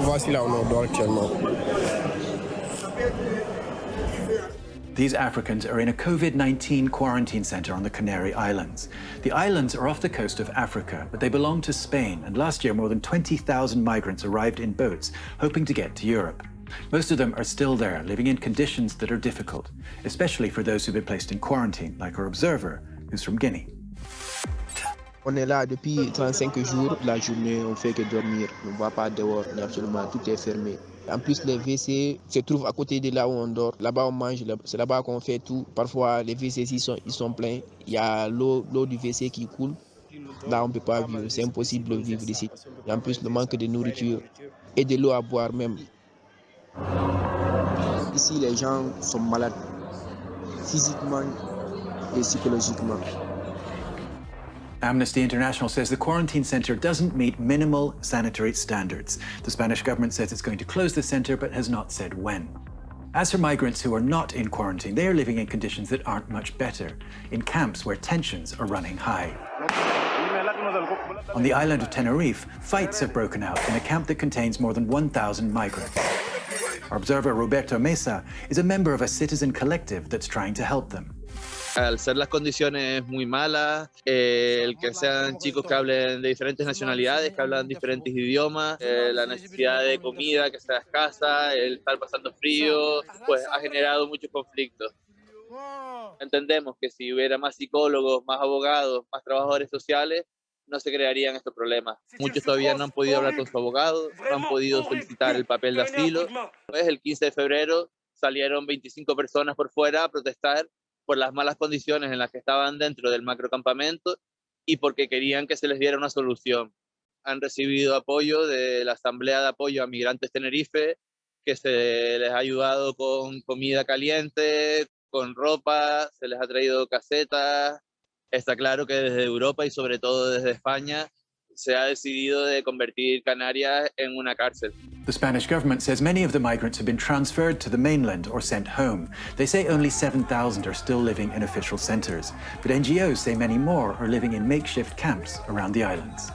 Voici là où on dort actuellement. These Africans are in a COVID-19 quarantine center on the Canary Islands. The islands are off the coast of Africa, but they belong to Spain, and last year more than 20,000 migrants arrived in boats, hoping to get to Europe. Most of them are still there, living in conditions that are difficult, especially for those who've been placed in quarantine, like our observer, who's from Guinea. On est là depuis 35 jours. La journée, on fait que dormir. On ne va pas dehors, absolument, tout est fermé. En plus, les WC se trouvent à côté de là où on dort. Là-bas, on mange, c'est là-bas qu'on fait tout. Parfois, les WC ils sont pleins. Il y a l'eau du WC qui coule. Là, on ne peut pas vivre. C'est impossible de vivre ici. Et en plus, le manque de nourriture et de l'eau à boire même. Ici, les gens sont malades, physiquement et psychologiquement. Amnesty International says the quarantine center doesn't meet minimal sanitary standards. The Spanish government says it's going to close the center, but has not said when. As for migrants who are not in quarantine, they are living in conditions that aren't much better, in camps where tensions are running high. On the island of Tenerife, fights have broken out in a camp that contains more than 1,000 migrants. Our observer, ROBERTO MESA, is a member of a citizen collective that's trying to help them. Al ser las condiciones muy malas, el que sean chicos que hablen de diferentes nacionalidades, que hablan diferentes idiomas, la necesidad de comida que sea escasa, el estar pasando frío, pues ha generado muchos conflictos. Entendemos que si hubiera más psicólogos, más abogados, más trabajadores sociales, no se crearían estos problemas. Muchos todavía no han podido hablar con su abogado, no han podido solicitar el papel de asilo. Pues el 15 de febrero salieron 25 personas por fuera a protestar por las malas condiciones en las que estaban dentro del macrocampamento y porque querían que se les diera una solución. Han recibido apoyo de la Asamblea de Apoyo a Migrantes Tenerife, que se les ha ayudado con comida caliente, con ropa, se les ha traído casetas. Está claro que desde Europa y sobre todo desde España se ha decidido de convertir Canarias en una cárcel. The Spanish government says many of the migrants have been transferred to the mainland or sent home. They say only 7,000 are still living in official centres, but NGOs say many more are living in makeshift camps around the islands.